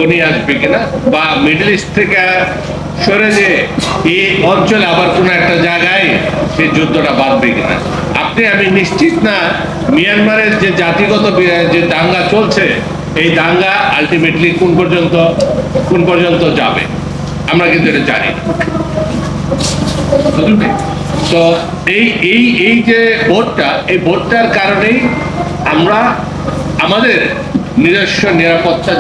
গনি আসবে কিনা, বা মিডল ইস্ট থেকে সরে যে এই অঞ্চলে আবার কোনো একটা জায়গায় সেই যুদ্ধটা বাঁধবে কিনা। আমি নিশ্চিত না মিয়ানমারের যে জাতিগত যে দাঙ্গা চলছে, এই দাঙ্গা আলটিমেটলি কোন পর্যন্ত যাবে আমরা কিন্তু এটা জানি না। তো এই যে ভোটটা, এই ভোটটার কারণেই আমরা আমাদের নিজস্ব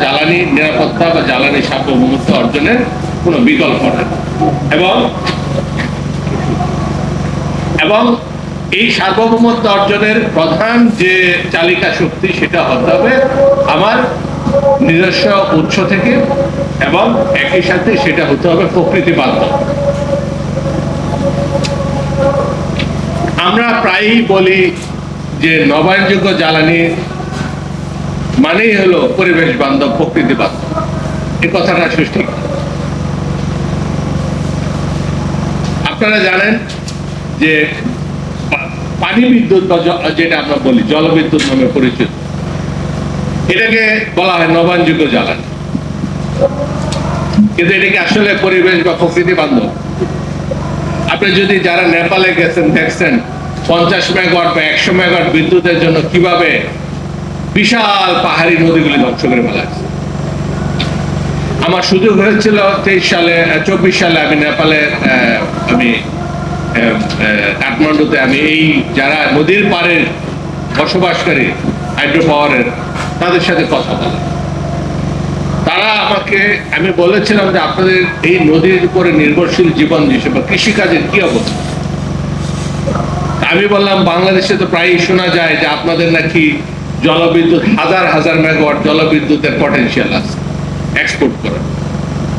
জ্বালানি নিরাপত্তা বা জ্বালানি সার্বভৌমত্ব অর্জনের কোনো বিকল্প নেই, এবং এই সার্বভৌমত্ব অর্জনের প্রধান যে চালিকা শক্তি সেটা হতে হবে আমার নিজস্ব উৎস থেকে, এবং একই সাথে সেটা হতে হবে প্রকৃতি বান্ধব। আমরা প্রায়ই বলি যে নবায়নযোগ্য জ্বালানি মানেই হলো পরিবেশ বান্ধব, প্রকৃতি বান্ধব। এই কথাটা সঠিক। আপনারা জানেন যে পানি বিদ্যুৎ বা যেটা আমরা বলি জলবিদ্যুৎ নামে পরিচিত, এটাকে বলা হয় নবায়নযোগ্য জ্বালানি, কিন্তু এটাকে আসলে পরিবেশ বা প্রকৃতি বান্ধব। আপনি যদি যারা নেপালে গেছেন দেখছেন 50 মেগাওয়াট বা 100 মেগাওয়াট বিদ্যুতের জন্য কিভাবে বিশাল পাহাড়ি নদীগুলি ধ্বংস করে ফেলা হয়েছে। আমার সুযোগ হয়েছিল 24 সালে আমি নেপালে কাঠমান্ডুতে আমি এই যারা নদীর পাড়ে বসবাসকারী হাইড্রো পাওয়ারের তাদের সাথে কথা বলা। তারা আমি বলেছিলাম যে আপনাদের এই নদীর উপরে নির্ভরশীল জীবন হিসেবে বা কৃষিকাজের কি অবস্থা। আমি বললাম বাংলাদেশে তো প্রায়ই শোনা যায় যে আপনাদের নাকি জলবিদ্যুৎ হাজার হাজার মেগাওয়াট জলবিদ্যুতের পটেনশিয়াল আছে এক্সপোর্ট করে।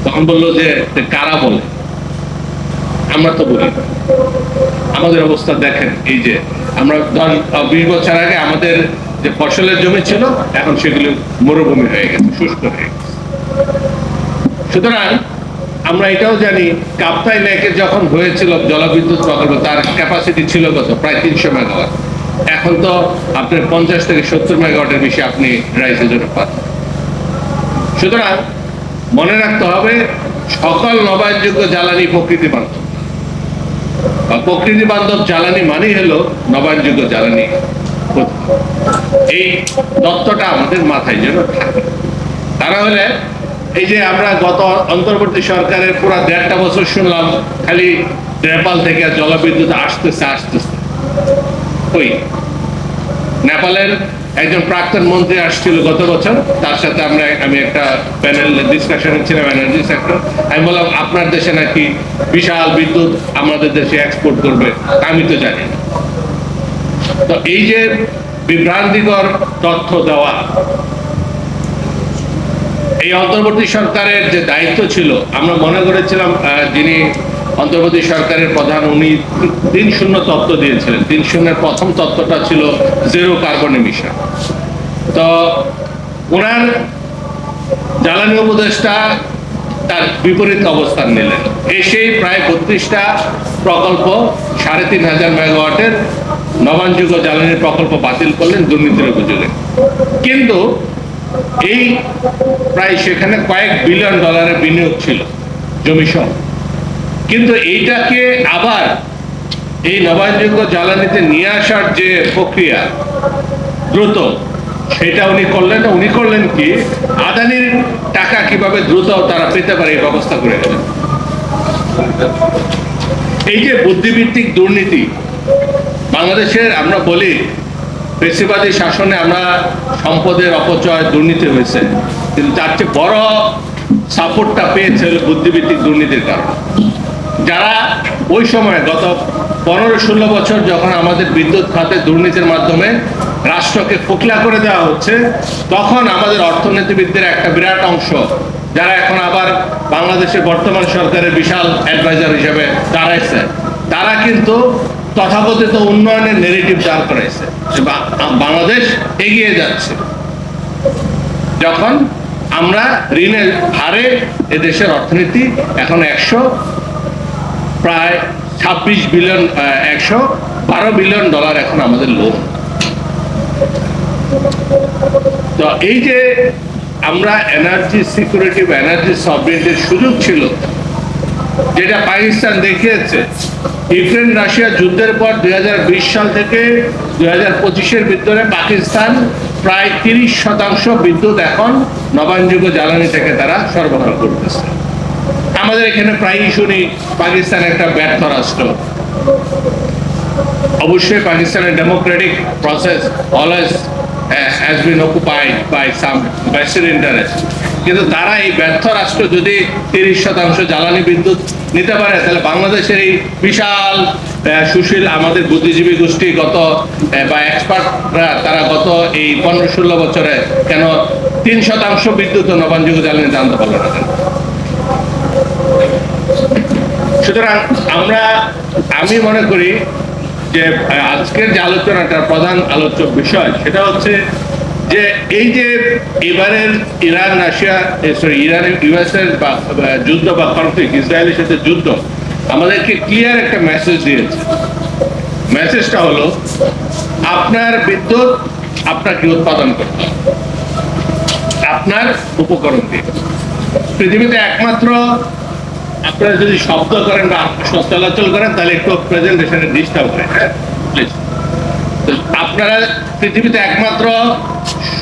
তখন বললো যে কারা বলে, আমরা তো বলি। আমাদের অবস্থা দেখেন, এই যে আমরা 10-20 বছর আগে আমাদের যে ফসলের জমি ছিল এখন সেগুলো মরুভূমি হয়ে গেছে, শুষ্ক হয়ে গেছে। সুতরাং আমরা এটাও জানি কাপ্তাই লেকে যখন হয়েছিল জলবিদ্যুৎ প্রকল্প, তার ক্যাপাসিটি ছিল কত, প্রায় 300 মেগাওয়াট। এখন তো আপনার 50 থেকে 70 মেগাওয়াটের বেশি আপনি রাইসের জন্য পান। সুতরাং মনে রাখতে হবে সকল নবায়নযোগ্য জ্বালানি প্রকৃতি বান্ধব, বা প্রকৃতি বান্ধব জ্বালানি মানেই হলো নবায়নযোগ্য জ্বালানি। এই তত্ত্বটা আমাদের মাথায় যেন থাকে। তারা হলে এই যে আমরা গত অন্তর্বর্তী সরকারের পুরো 1.5 বছর শুনলাম খালি নেপাল থেকে জলবিদ্যুৎ আসতেছে। ওই নেপালের একজন প্রাক্তন মন্ত্রী আসছিল গত বছর, তার সাথে আমি একটা প্যানেল ডিসকাশনে ছিলাম এনার্জি সেক্টর। আমি বললাম আপনার দেশে নাকি বিশাল বিদ্যুৎ আমাদের দেশে এক্সপোর্ট করবে, আমি তো জানি না। তো এই যে বিভ্রান্তিকর তথ্য দেওয়া, এই অন্তর্বর্তী সরকারের যে দায়িত্ব ছিল, আমরা মনে করেছিলাম যিনি অন্তর্বর্তী সরকারের প্রধান উনি 3-0 তত্ত্ব দিয়েছিলেন। 3-0-এর প্রথম তত্ত্বটা ছিল জিরো কার্বন এমিশন। তো ওনার জ্বালানি উপদেষ্টা তার বিপরীত অবস্থান নিলেন, এসেই প্রায় 32টা প্রকল্প 3500 মেগাওয়াটের নবায়নযোগ্য জ্বালানির প্রকল্প বাতিল করলেন দুর্নীতির অভিযোগে। কিন্তু এই প্রায় সেখানে কয়েক বিলিয়ন ডলারের বিনিয়োগ ছিল জমি সহ, কিন্তু এইটাকে আবার এই নবায়নযোগ্য জ্বালানিতে নিয়ে আসার যে প্রক্রিয়া দ্রুত, সেটা উনি করলেন না। উনি করলেন কি, আদানির টাকা কিভাবে দ্রুত তারা পেতে পারে এই ব্যবস্থা করে গেলেন। এই যে বুদ্ধিভিত্তিক দুর্নীতি বাংলাদেশের, আমরা বলি পেশিবাদী শাসনে আমরা সম্পদের অপচয় দুর্নীতি হয়েছে, কিন্তু তার চেয়ে বড় সাপোর্টটা পেয়েছে বুদ্ধিভিত্তিক দুর্নীতির কারণে। যারা ওই সময় গত 15-16 বছর যখন আমাদের বিদ্যুৎ খাতে দুর্নীতির মাধ্যমে রাষ্ট্রকে ফোকলা করে দেওয়া হচ্ছে, তখন আমাদের অর্থনীতিবিদদের একটা বিরাট অংশ যারা এখন আবার বাংলাদেশের বর্তমান সরকারের বিশাল অ্যাডভাইজার হিসেবে দাঁড়াইছে, তারা কিন্তু তথাকথিত উন্নয়নের নেগেটিভ দাঁড় করাইছে। বাংলাদেশ এগিয়ে যাচ্ছে, যখন আমরা ঋণের হারে এদেশের অর্থনীতি এখন প্রায় 112 বিলিয়ন ডলার এখন আমাদের লোন। তো এই যে আমরা এনার্জি সিকিউরিটি বা এনার্জি সভরেনিটির সুযোগ ছিল, যেটা পাকিস্তান দেখিয়েছে। ইউক্রেন রাশিয়া যুদ্ধের পর 2020 সাল থেকে 2025-এর ভিতরে পাকিস্তান প্রায় 30% বিদ্যুৎ এখন নবায়নযোগ্য জ্বালানি থেকে তারা সরবরাহ করতেছে। আমাদের এখানে প্রায়ই শুনি পাকিস্তান একটা ব্যর্থ রাষ্ট্র। অবশ্যই পাকিস্তানের Democratic process always has been occupied by some vested interest, কিন্তু তারা এই ব্যর্থ রাষ্ট্র যদি 30% জ্বালানি বিদ্যুৎ নিতে পারে, তাহলে বাংলাদেশের এই বিশাল সুশীল আমাদের বুদ্ধিজীবী গোষ্ঠী গত বা এক্সপার্টরা তারা গত এই 15-16 বছরে কেন 3% বিদ্যুৎ ও নবায়নযোগ্য জ্বালানি জানতে পারলো না। সুতরাং আমি মনে করি যে আজকের যে আলোচনাটার প্রধান আলোচ্য বিষয় সেটা হচ্ছে যে এই যে এবারের ইরান ইউএস এর যুদ্ধ বা কনফ্লিক্ট, ইসরায়েলের সাথে যুদ্ধ আমাদেরকে ক্লিয়ার একটা মেসেজ দিয়েছে। মেসেজটা হলো, আপনার বিদ্যুৎ আপনাকে উৎপাদন করতে হবে আপনার উপকরণ দিয়ে। পৃথিবীতে একমাত্র আপনারা যদি শব্দ করেন বা চলাচল করেন তাহলে একটু প্রেজেন্টেশনে ডিস্টার্ব হয়। হ্যাঁ, প্লিজ। আপনারা পৃথিবীতে একমাত্র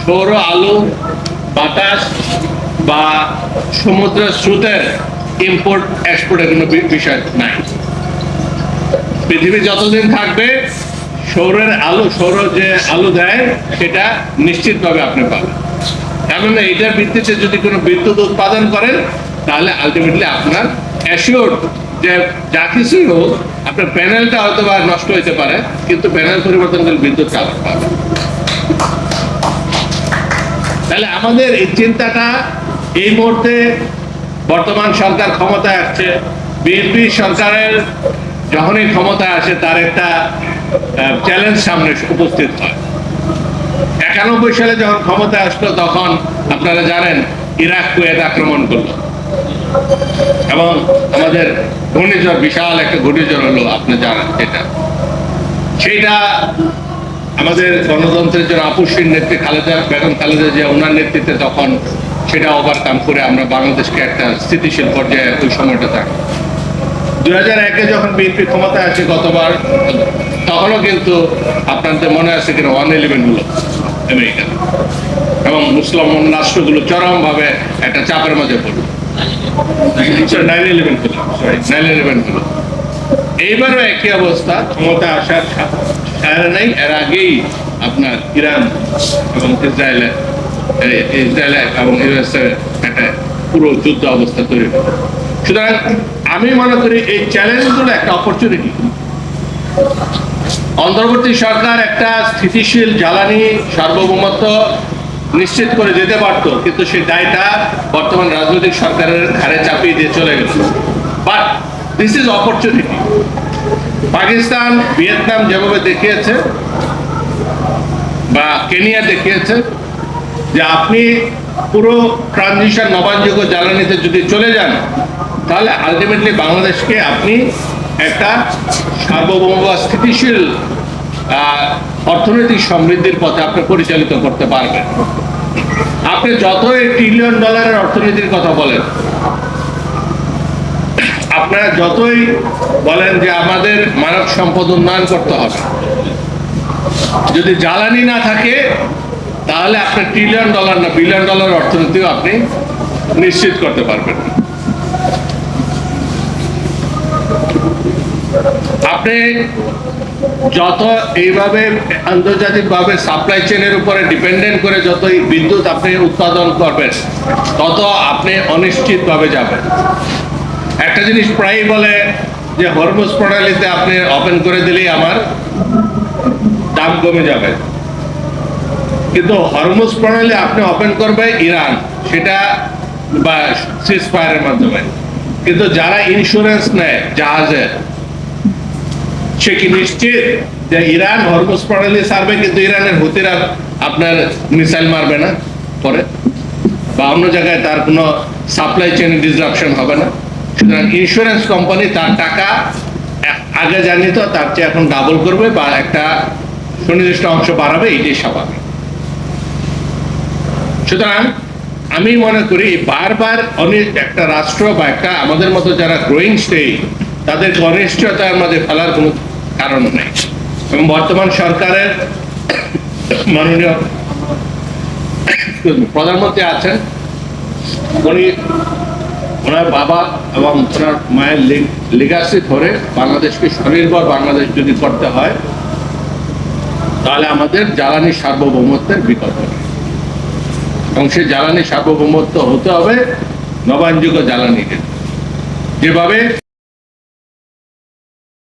সৌর আলো, বাতাস বা সমুদ্রের স্রোতের ইম্পোর্ট এক্সপোর্টের কোনো বিষয় নাই। পৃথিবী যতদিন থাকবে সৌর যে আলো দেয় সেটা নিশ্চিতভাবে আপনি পাবেন। কারণ এইটার ভিত্তিতে যদি কোনো বিদ্যুৎ উৎপাদন করেন তাহলে আলটিমেটলি আপনার অ্যাসিওর যে যা কিছুই হোক আপনার প্যানেলটা হয়তো বা নষ্ট হইতে পারে, কিন্তু প্যানেল পরিবর্তন করে বিদ্যুৎ আবার পাবে। তাহলে আমাদের এই চিন্তাটা এই মুহূর্তে বর্তমান সরকার ক্ষমতায় আসছে, বিএনপি সরকারের যখনই ক্ষমতায় আসে তার একটা চ্যালেঞ্জ সামনে উপস্থিত হয়। 91 সালে যখন ক্ষমতায় আসলো তখন আপনারা জানেন ইরাক কুয়েত আক্রমণ করলো এবং আমাদের ঘূর্ণিঝড়, বিশাল একটা ঘূর্ণিঝড় হলো, আপনি জানেন সেইটা আমাদের গণতন্ত্রের জন্য আপসীর নেত্রী বেগম খালেদা জিয়া ওনার নেতৃত্বে তখন সেটা ওভারকাম করে আমরা বাংলাদেশকে একটা স্থিতিশীল পর্যায়ে ওই সময়টা থাকি। 2001-এ যখন বিএনপি ক্ষমতায় আসে গতবার, তখনও কিন্তু আপনাদের মনে আছে কিনা 111 হলো আমেরিকা এবং মুসলিম রাষ্ট্রগুলো চরমভাবে একটা চাপের মাঝে পড়লো। 9/11 হলো। এইবারও একই অবস্থা, ক্ষমতা আসার সারা নেই, এর আগেই আপনার ইরান এবং ইসরায়েল এবং ইউএসএ একটা পুরো যুদ্ধ অবস্থা তৈরি হবে। সুতরাং আমি মনে করি এই চ্যালেঞ্জগুলো একটা অপরচুনিটি। অন্তর্বর্তী সরকার একটা স্থিতিশীল জ্বালানি সার্বভৌমত্ব নিশ্চিত করে যেতে পারত, কিন্তু সেই দায়টা বর্তমান রাজনৈতিক সরকারের ঘাড়ে চাপিয়ে দিয়ে চলে গেল। But this is opportunity. Pakistan, Vietnam যেভাবে দেখিয়েছে বা কেনিয়া দেখিয়েছে যে আপনি পুরো ট্রানজিশন নবায়নযোগ্য জ্বালানিতে যদি চলে যান তাহলে আলটিমেটলি বাংলাদেশকে আপনি একটা সার্বভৌম বা স্থিতিশীল অর্থনৈতিক সমৃদ্ধির পথে আপনি পরিচালিত করতে পারবেন। আপনি যতই $1 ট্রিলিয়ন অর্থনীতির কথা বলেন, আপনারা যতই বলেন যে আমাদের মানব সম্পদ উন্নয়ন করতে হবে, যদি জ্বালানি না থাকে তাহলে আপনার $1 ট্রিলিয়ন না $1 বিলিয়ন অর্থনীতিও আপনি নিশ্চিত করতে পারবেন না। আপনি যত এইভাবে আন্তর্জাতিকভাবে সাপ্লাই চেনের উপরে ডিপেন্ডেন্ট করে যতই বিদ্যুৎ আপনি উৎপাদন করবেন তত আপনি অনিশ্চিতভাবে যাবেন। একটা জিনিস প্রায়ই বলে যে হরমুজ প্রণালীতে আপনি ওপেন করে দিলেই আমার দাম কমে যাবে, কিন্তু হরমুজ প্রণালী আপনি ওপেন করবে ইরান, সেটা বা সিজ ফায়ারের মাধ্যমে, কিন্তু যারা ইন্স্যুরেন্স নেয় জাহাজের সে কি নিশ্চিত যে ইরান হরমুজ প্রণালী ছাড়বে কিন্তু ইরানের হুতিরা আপনার মিসাইল মারবে না পরে, বা অন্য জায়গায় তার কোনো সাপ্লাই চেইন ডিসরাপশন হবে না? সুতরাং ইন্স্যুরেন্স কোম্পানি তার টাকা আগে জানিত তার চেয়ে এখন ডাবল করবে বা একটা সুনির্দিষ্ট অংশ বাড়াবে, এটাই স্বাভাবিক। সুতরাং আমি মনে করি বারবার অনেক একটা রাষ্ট্র বা একটা আমাদের মতো যারা গ্রোয়িং স্টেট তাদেরকে অনিশ্চয়তার মাঝে ফেলার কোনো কারণ নেই। এবং বর্তমান সরকারের মাননীয় প্রধানমন্ত্রী আছেন, উনি ওনার বাবা এবং ওনার মায়ের লিগাসি ধরে বাংলাদেশকে স্বনির্ভর বাংলাদেশ যদি করতে হয়, তাহলে আমাদের জ্বালানি সার্বভৌমত্বের বিকল্প নেই। এবং সেই জ্বালানি সার্বভৌমত্ব হতে হবে নবায়নযোগ্য জ্বালানিকে, যেভাবে